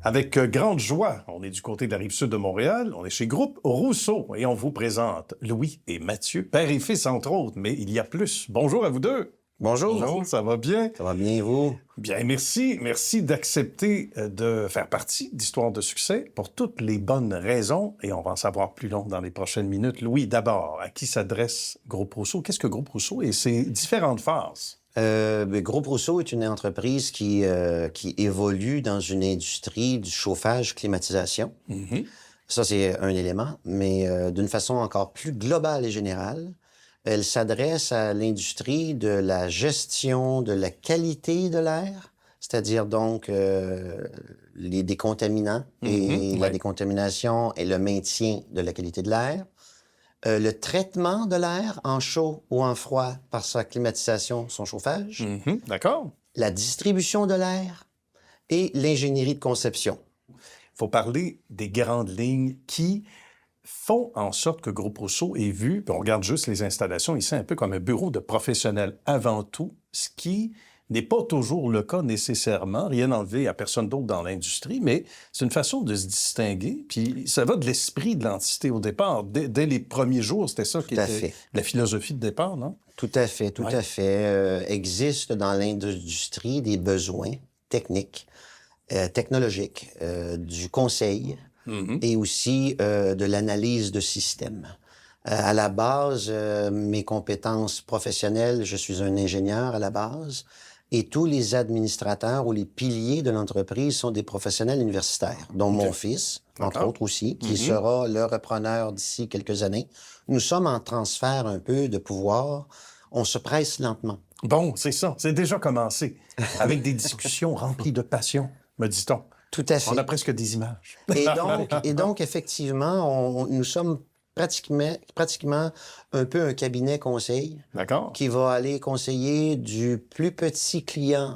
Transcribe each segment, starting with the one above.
Avec grande joie, on est du côté de la Rive-Sud de Montréal, on est chez Groupe Rousseau et on vous présente Louis et Mathieu, père et fils entre autres, mais il y a plus. Bonjour à vous deux. Bonjour. Bonjour, ça va bien? Ça va bien, et vous? Bien, merci. Merci d'accepter de faire partie d'Histoire de succès pour toutes les bonnes raisons et on va en savoir plus long dans les prochaines minutes. Louis, d'abord, à qui s'adresse Groupe Rousseau? Qu'est-ce que Groupe Rousseau et ses différentes phases? Groupe Rousseau est une entreprise qui évolue dans une industrie du chauffage, climatisation. Mm-hmm. Ça, c'est un élément, mais d'une façon encore plus globale et générale, elle s'adresse à l'industrie de la gestion de la qualité de l'air, c'est-à-dire donc les décontaminants et la décontamination et le maintien de la qualité de l'air. Le traitement de l'air en chaud ou en froid par sa climatisation, son chauffage. Mm-hmm. D'accord. La distribution de l'air et l'ingénierie de conception. Il faut parler des grandes lignes qui font en sorte que Groupe Rousseau est vu, puis on regarde juste les installations ici, un peu comme un bureau de professionnels avant tout, ce qui n'est pas toujours le cas nécessairement, rien enlevé à personne d'autre dans l'industrie, mais c'est une façon de se distinguer, puis ça va de l'esprit de l'entité au départ. Dès les premiers jours, c'était ça qui était la philosophie de départ, non? Tout à fait, tout à fait. Existe dans l'industrie des besoins techniques, technologiques, du conseil et aussi de l'analyse de systèmes. À la base, mes compétences professionnelles, je suis un ingénieur à la base, et tous les administrateurs ou les piliers de l'entreprise sont des professionnels universitaires, dont mon fils, entre autres aussi, qui sera le repreneur d'ici quelques années. Nous sommes en transfert un peu de pouvoir. On se presse lentement. Bon, c'est ça. C'est déjà commencé. Avec des discussions remplies de passion, me dit-on. Tout à fait. On a presque des images. Et donc effectivement, nous sommes pratiquement un peu un cabinet conseil. D'accord. Qui va aller conseiller du plus petit client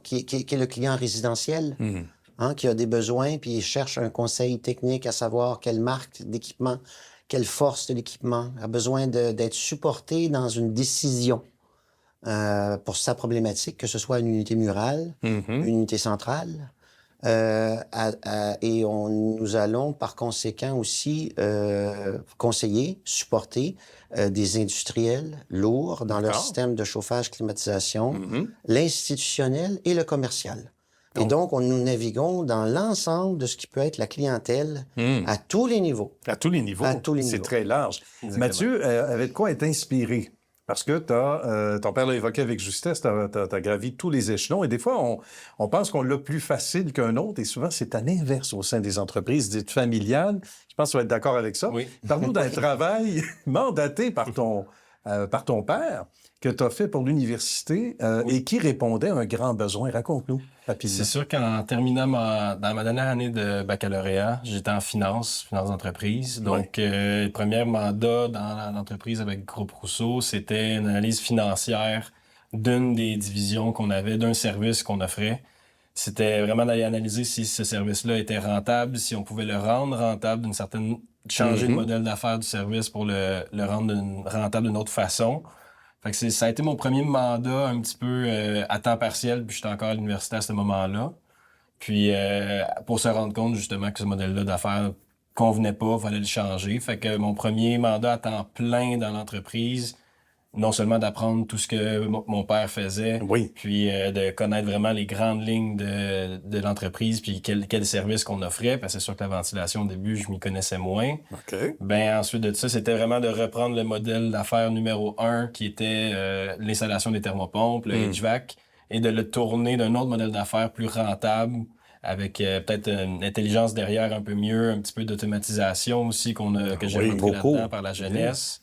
qui est le client résidentiel, qui a des besoins, puis il cherche un conseil technique à savoir quelle marque d'équipement, quelle force de l'équipement, a besoin d'être supporté dans une décision pour sa problématique, que ce soit une unité murale, une unité centrale. Et nous allons par conséquent aussi conseiller, supporter des industriels lourds dans leur système de chauffage, climatisation, l'institutionnel et le commercial. Et donc, nous naviguons dans l'ensemble de ce qui peut être la clientèle à tous les niveaux. À tous les niveaux. À tous les niveaux. C'est très large. Exactement. Mathieu, avec quoi est inspiré? Parce que ton père l'a évoqué avec justesse, t'as gravi tous les échelons et des fois, on pense qu'on l'a plus facile qu'un autre et souvent, c'est à l'inverse au sein des entreprises dites familiales. Je pense que tu vas être d'accord avec ça. Oui. Parle-nous d'un travail mandaté par ton père que tu as fait pour l'université et qui répondait à un grand besoin. Raconte-nous rapidement. C'est sûr qu'en terminant dans ma dernière année de baccalauréat, j'étais en finance d'entreprise. Donc, le premier mandat dans l'entreprise avec Groupe Rousseau, c'était une analyse financière d'une des divisions qu'on avait, d'un service qu'on offrait. C'était vraiment d'aller analyser si ce service-là était rentable, si on pouvait le rendre rentable d'une certaine... changer le modèle d'affaires du service pour le rendre rentable d'une autre façon. Fait que ça a été mon premier mandat un petit peu à temps partiel, puis j'étais encore à l'université à ce moment-là. Puis pour se rendre compte justement que ce modèle-là d'affaires convenait pas, fallait le changer. Fait que mon premier mandat à temps plein dans l'entreprise, non seulement d'apprendre tout ce que mon père faisait, puis de connaître vraiment les grandes lignes de l'entreprise, puis quel service qu'on offrait, parce que c'est sûr que la ventilation, au début, je m'y connaissais moins. Ben ensuite de ça, c'était vraiment de reprendre le modèle d'affaires numéro 1, qui était l'installation des thermopompes, le HVAC, et de le tourner d'un autre modèle d'affaires plus rentable, avec peut-être une intelligence derrière un peu mieux, un petit peu d'automatisation aussi que j'ai rentré là-dedans par la jeunesse.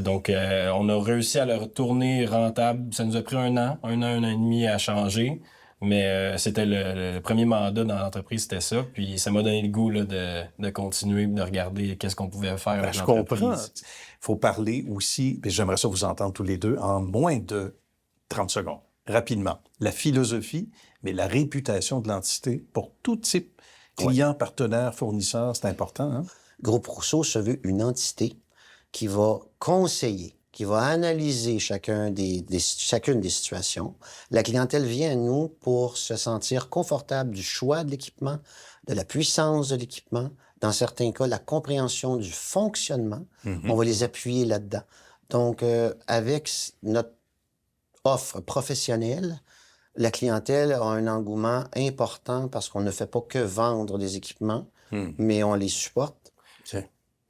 Donc, on a réussi à le retourner rentable. Ça nous a pris un an et demi à changer. Mais c'était le premier mandat dans l'entreprise, c'était ça. Puis ça m'a donné le goût là, de continuer, de regarder qu'est-ce qu'on pouvait faire avec l'entreprise. Je comprends. Il faut parler aussi, et j'aimerais ça vous entendre tous les deux, en moins de 30 secondes, rapidement. La philosophie, mais la réputation de l'entité pour tout type, clients, partenaires, fournisseurs, c'est important. Hein? Groupe Rousseau se veut une entité qui va conseiller qui va analyser chacune des situations. La clientèle vient à nous pour se sentir confortable du choix de l'équipement, de la puissance de l'équipement, dans certains cas, la compréhension du fonctionnement. On va les appuyer là-dedans. Donc, avec notre offre professionnelle, la clientèle a un engouement important parce qu'on ne fait pas que vendre des équipements, mais on les supporte.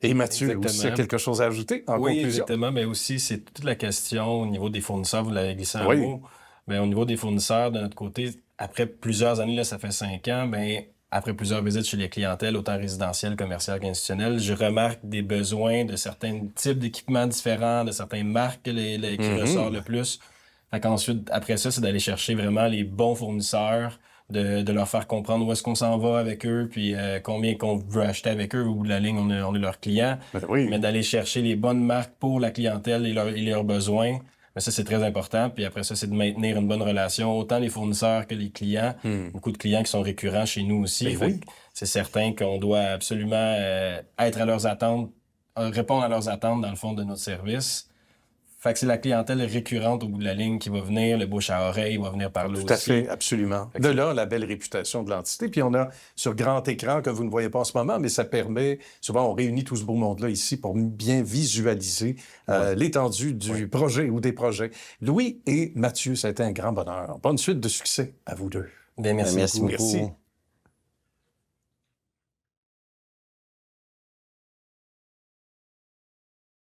Et Mathieu, Exactement. aussi, il y a quelque chose à ajouter en Oui, conclusion? exactement, mais aussi, c'est toute la question au niveau des fournisseurs, vous l'avez glissé un Oui. mot, mais au niveau des fournisseurs, de notre côté, après plusieurs années, là, ça fait 5 ans, ben après plusieurs visites chez les clientèles, autant résidentielles, commerciales qu'institutionnelles, je remarque des besoins de certains types d'équipements différents, de certaines marques qui ressortent le plus. Fait qu'ensuite, après ça, c'est d'aller chercher vraiment les bons fournisseurs, de leur faire comprendre où est-ce qu'on s'en va avec eux, puis combien qu'on veut acheter avec eux. Au bout de la ligne, on est leur client. Oui. Mais d'aller chercher les bonnes marques pour la clientèle et leurs besoins, mais ça, c'est très important. Puis après ça, c'est de maintenir une bonne relation, autant les fournisseurs que les clients. Beaucoup de clients qui sont récurrents chez nous aussi. Ben Fait oui. que c'est certain qu'on doit absolument être à leurs attentes, répondre à leurs attentes dans le fond de notre service. Fait que c'est la clientèle récurrente au bout de la ligne qui va venir, le bouche à oreille va venir par là aussi. Tout à fait, absolument. De là, la belle réputation de l'entité. Puis on a sur grand écran que vous ne voyez pas en ce moment, mais ça permet, souvent on réunit tout ce beau monde-là ici pour bien visualiser l'étendue du projet ou des projets. Louis et Mathieu, ça a été un grand bonheur. Bonne suite de succès à vous deux. Bien, merci Merci beaucoup. beaucoup. Merci.